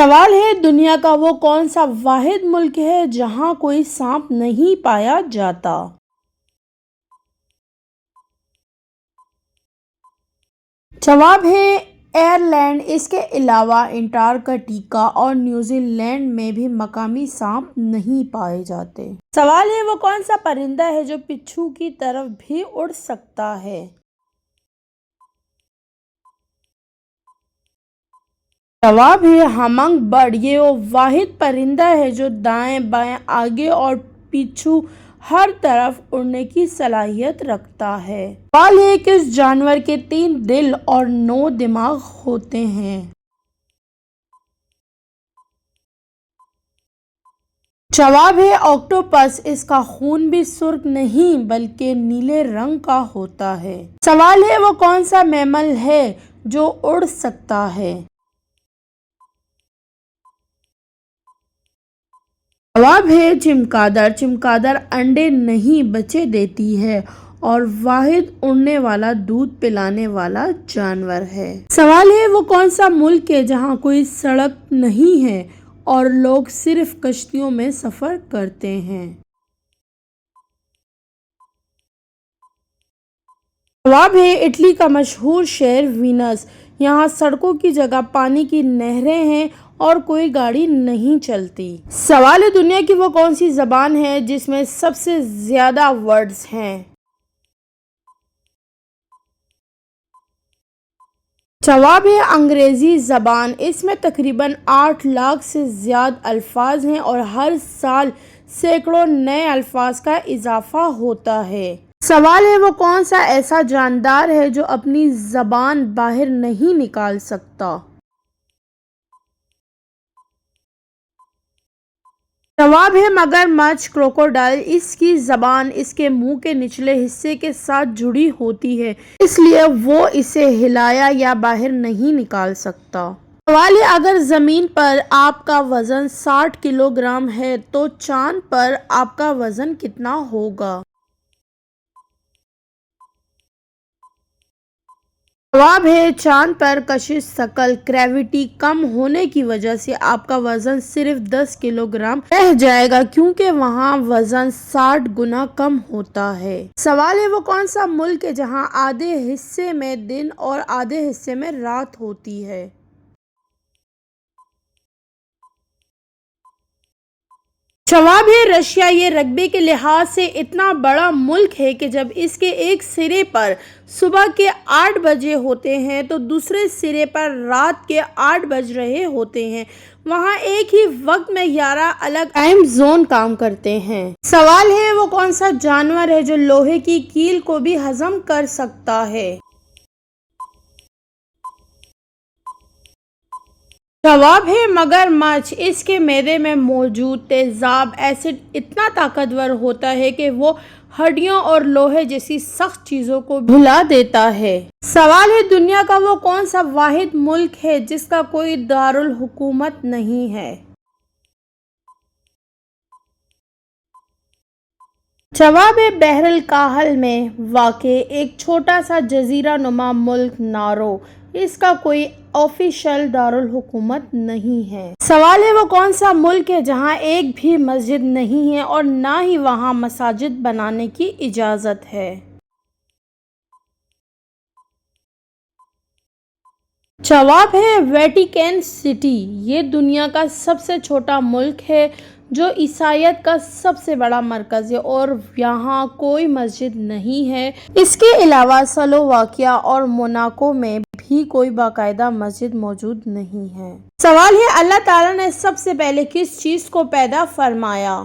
سوال ہے دنیا کا وہ کون سا واحد ملک ہے جہاں کوئی سانپ نہیں پایا جاتا؟ جواب ہے آئرلینڈ۔ اس کے علاوہ انٹارکٹیکا اور نیوزی لینڈ میں بھی مقامی سانپ نہیں پائے جاتے۔ سوال ہے وہ کون سا پرندہ ہے جو پچھو کی طرف بھی اڑ سکتا ہے؟ جواب ہے ہمنگ برڈ۔ یہ وہ واحد پرندہ ہے جو دائیں بائیں آگے اور پیچھے ہر طرف اڑنے کی صلاحیت رکھتا ہے۔ سوال ہے کس جانور کے 3 دل اور 9 دماغ ہوتے ہیں؟ جواب ہے آکٹوپس۔ اس کا خون بھی سرخ نہیں بلکہ نیلے رنگ کا ہوتا ہے۔ سوال ہے وہ کون سا میمل ہے جو اڑ سکتا ہے؟ جواب ہے چمگادڑ۔ چمگادڑ انڈے نہیں بچے دیتی ہے اور واحد اڑنے والا دودھ پلانے والا جانور ہے۔ سوال ہے وہ کون سا ملک ہے جہاں کوئی سڑک نہیں ہے اور لوگ صرف کشتیوں میں سفر کرتے ہیں؟ جواب ہے اٹلی کا مشہور شہر وینس۔ یہاں سڑکوں کی جگہ پانی کی نہریں ہیں اور کوئی گاڑی نہیں چلتی۔ سوال ہے دنیا کی وہ کون سی زبان ہے جس میں سب سے زیادہ ورڈز ہیں؟ جواب ہے انگریزی زبان۔ اس میں تقریباً 8 لاکھ سے زیادہ الفاظ ہیں اور ہر سال سینکڑوں نئے الفاظ کا اضافہ ہوتا ہے۔ سوال ہے وہ کون سا ایسا جاندار ہے جو اپنی زبان باہر نہیں نکال سکتا؟ جواب ہے مگرمچھ کروکوڈائل۔ اس کی زبان اس کے منہ کے نچلے حصے کے ساتھ جڑی ہوتی ہے اس لیے وہ اسے ہلایا یا باہر نہیں نکال سکتا۔ سوال ہے اگر زمین پر آپ کا وزن 60 کلو گرام ہے تو چاند پر آپ کا وزن کتنا ہوگا؟ جواب ہے چاند پر کشش ثقل گریویٹی کم ہونے کی وجہ سے آپ کا وزن صرف 10 کلو گرام رہ جائے گا کیونکہ وہاں وزن 60 گنا کم ہوتا ہے۔ سوال ہے وہ کون سا ملک ہے جہاں آدھے حصے میں دن اور آدھے حصے میں رات ہوتی ہے؟ جواب ہے رشیا۔ یہ رقبے کے لحاظ سے اتنا بڑا ملک ہے کہ جب اس کے ایک سرے پر صبح کے 8 بجے ہوتے ہیں تو دوسرے سرے پر رات کے 8 بج رہے ہوتے ہیں۔ وہاں ایک ہی وقت میں 11 الگ ٹائم زون کام کرتے ہیں۔ سوال ہے وہ کون سا جانور ہے جو لوہے کی کیل کو بھی ہضم کر سکتا ہے؟ جواب ہے مگرمچھ۔ اس کے معدے میں موجود تیزاب ایسڈ اتنا طاقتور ہوتا ہے کہ وہ ہڈیوں اور لوہے جیسی سخت چیزوں کو بھلا دیتا ہے۔ سوال ہے دنیا کا وہ کون سا واحد ملک ہے جس کا کوئی دارالحکومت نہیں ہے؟ جواب ہے بحر الکاہل میں واقع ایک چھوٹا سا جزیرہ نما ملک نارو۔ اس کا کوئی آفیشل دارالحکومت نہیں ہے۔ سوال ہے وہ کون سا ملک ہے جہاں ایک بھی مسجد نہیں ہے اور نہ ہی وہاں مساجد بنانے کی اجازت ہے؟ جواب ہے ویٹیکن سٹی۔ یہ دنیا کا سب سے چھوٹا ملک ہے جو عیسائیت کا سب سے بڑا مرکز ہے اور یہاں کوئی مسجد نہیں ہے۔ اس کے علاوہ سلوواکیہ اور موناکو میں بھی کوئی باقاعدہ مسجد موجود نہیں ہے۔ سوال ہے اللہ تعالیٰ نے سب سے پہلے کس چیز کو پیدا فرمایا؟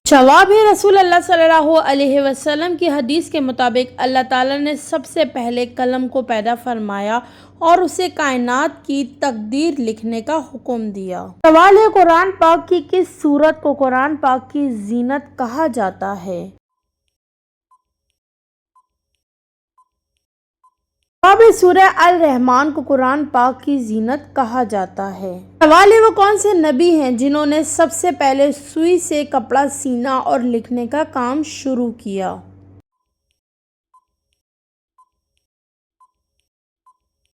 جواب ہے رسول اللہ صلی اللہ علیہ وسلم کی حدیث کے مطابق اللہ تعالیٰ نے سب سے پہلے قلم کو پیدا فرمایا اور اسے کائنات کی تقدیر لکھنے کا حکم دیا۔ سوال ہے قرآن پاک کی کس سورت کو قرآن پاک کی زینت کہا جاتا ہے؟ جواب ہے سورہ الرحمن کو قرآن پاک کی زینت کہا جاتا ہے۔ سوال ہے وہ کون سے نبی ہیں جنہوں نے سب سے پہلے سوئی سے کپڑا سینا اور لکھنے کا کام شروع کیا؟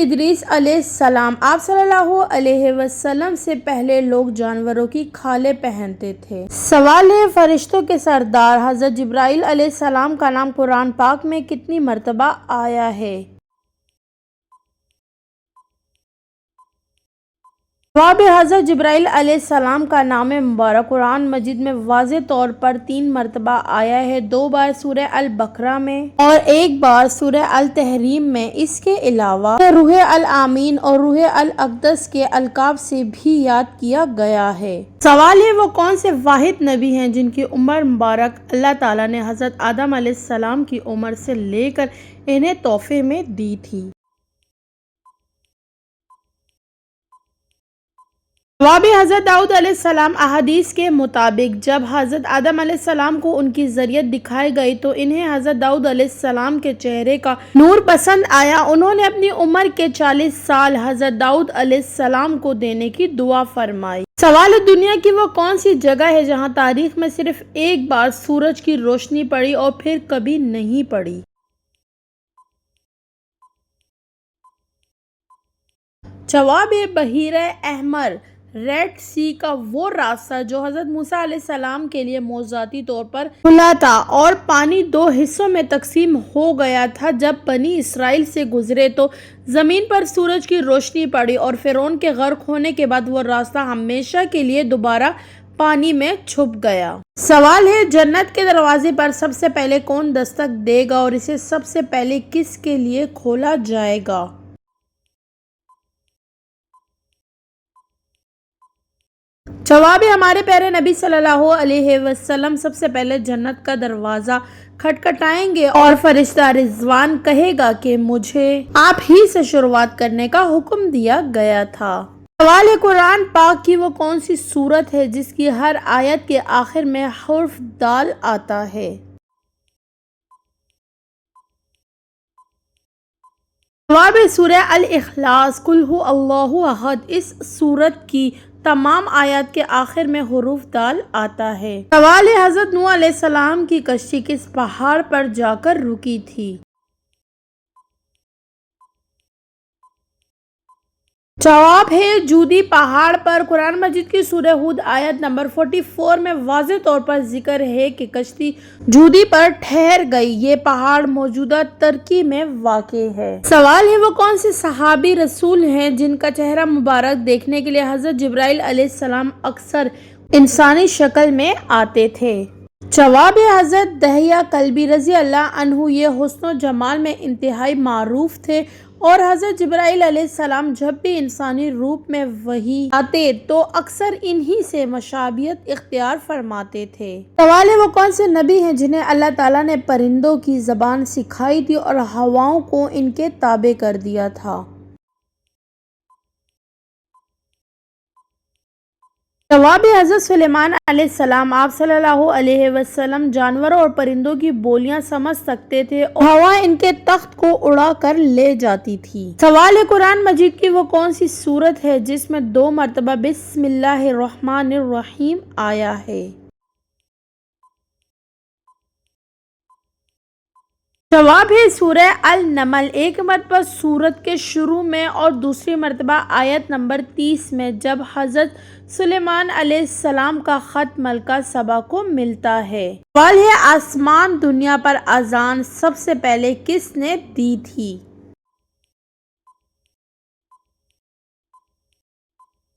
ادریس علیہ السلام، آپ صلی اللہ علیہ وسلم سے پہلے لوگ جانوروں کی کھالیں پہنتے تھے۔ سوال ہے، فرشتوں کے سردار حضرت جبرائیل علیہ السلام کا نام قرآن پاک میں کتنی مرتبہ آیا ہے؟ جواب، حضرت جبرائیل علیہ السلام کا نام مبارک قرآن مجید میں واضح طور پر 3 مرتبہ آیا ہے، 2 بار سورہ البقرہ میں اور 1 بار سورہ التحریم میں۔ اس کے علاوہ روح الامین اور روح الاقدس کے القاب سے بھی یاد کیا گیا ہے۔ سوال ہے، وہ کون سے واحد نبی ہیں جن کی عمر مبارک اللہ تعالیٰ نے حضرت آدم علیہ السلام کی عمر سے لے کر انہیں تحفے میں دی تھی؟ جواب، حضرت داؤد علیہ السلام۔ احادیث کے مطابق جب حضرت آدم علیہ السلام کو ان کی ذریت دکھائی گئی تو انہیں حضرت داؤد علیہ السلام کے چہرے کا نور پسند آیا۔ انہوں نے اپنی عمر کے 40 سال حضرت داؤد علیہ السلام کو دینے کی دعا فرمائی۔ سوال ہے، دنیا کی وہ کون سی جگہ ہے جہاں تاریخ میں صرف 1 بار سورج کی روشنی پڑی اور پھر کبھی نہیں پڑی؟ جواب، بحیرہ احمر، ریڈ سی کا وہ راستہ جو حضرت موسیٰ علیہ السلام کے لیے معجزاتی طور پر کھلا تھا اور پانی 2 حصوں میں تقسیم ہو گیا تھا۔ جب بنی اسرائیل سے گزرے تو زمین پر سورج کی روشنی پڑی اور فرعون کے غرق ہونے کے بعد وہ راستہ ہمیشہ کے لیے دوبارہ پانی میں چھپ گیا۔ سوال ہے، جنت کے دروازے پر سب سے پہلے کون دستک دے گا اور اسے سب سے پہلے کس کے لیے کھولا جائے گا؟ جواب، ہمارے پیارے نبی صلی اللہ علیہ وسلم سب سے پہلے جنت کا دروازہ کھٹکھٹائیں گے اور فرشتہ رضوان کہے گا کہ مجھے آپ ہی سے شروعات کرنے کا حکم دیا گیا تھا۔ سوال ہے، قرآن پاک کی وہ کون سی سورت ہے جس کی ہر آیت کے آخر میں حرف دال آتا ہے؟ جواب، سورہ الاخلاص، قل هو اللہ احد۔ اس سورت کی تمام آیات کے آخر میں حروف دال آتا ہے۔ سوال ہے، حضرت نوح علیہ السلام کی کشتی کس پہاڑ پر جا کر رکی تھی؟ جواب ہے، جودی پہاڑ پر۔ قرآن مجید کی سورہ ہود آیت نمبر 44 میں واضح طور پر ذکر ہے کہ کشتی جودی پر ٹھہر گئی۔ یہ پہاڑ موجودہ ترکی میں واقع ہے۔ سوال ہے، وہ کون سے صحابی رسول ہیں جن کا چہرہ مبارک دیکھنے کے لیے حضرت جبرائیل علیہ السلام اکثر انسانی شکل میں آتے تھے؟ جواب ہے، حضرت دحیہ کلبی رضی اللہ عنہ۔ یہ حسن و جمال میں انتہائی معروف تھے اور حضرت جبرائیل علیہ السلام جب بھی انسانی روپ میں وحی آتے تو اکثر انہی سے مشابہت اختیار فرماتے تھے۔ سوال ہے، وہ کون سے نبی ہیں جنہیں اللہ تعالیٰ نے پرندوں کی زبان سکھائی تھی اور ہواؤں کو ان کے تابع کر دیا تھا؟ جواب، حضرت سلیمان علیہ السلام۔ آپ صلی اللہ علیہ وسلم جانوروں اور پرندوں کی بولیاں سمجھ سکتے تھے اور ہوا ان کے تخت کو اڑا کر لے جاتی تھی۔ سوال ہے، قرآن مجید کی وہ کون سی سورت ہے جس میں 2 مرتبہ بسم اللہ الرحمن الرحیم آیا ہے؟ جواب ہے، سورہ النمل۔ 1 مرتبہ سورت کے شروع میں اور دوسری مرتبہ آیت نمبر 30 میں جب حضرت سلیمان علیہ السلام کا خط ملکہ سبا کو ملتا ہے۔ سوال ہے، آسمان دنیا پر اذان سب سے پہلے کس نے دی تھی؟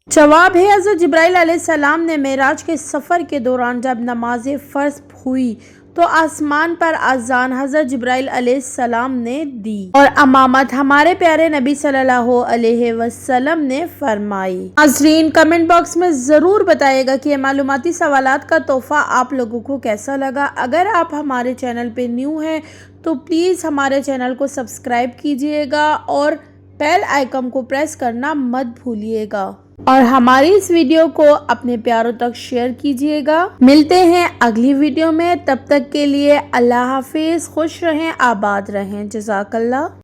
جواب ہے، حضرت جبرائیل علیہ السلام نے معراج کے سفر کے دوران جب نماز فرض ہوئی تو آسمان پر اذان حضرت جبرائیل علیہ السلام نے دی اور امامت ہمارے پیارے نبی صلی اللہ علیہ وسلم نے فرمائی۔ ناظرین، کمنٹ باکس میں ضرور بتائیے گا کہ یہ معلوماتی سوالات کا تحفہ آپ لوگوں کو کیسا لگا۔ اگر آپ ہمارے چینل پہ نیو ہیں تو پلیز ہمارے چینل کو سبسکرائب کیجئے گا اور بیل آئیکن کو پریس کرنا مت بھولیے گا اور ہماری اس ویڈیو کو اپنے پیاروں تک شیئر کیجئے گا۔ ملتے ہیں اگلی ویڈیو میں، تب تک کے لیے اللہ حافظ، خوش رہیں، آباد رہیں، جزاک اللہ۔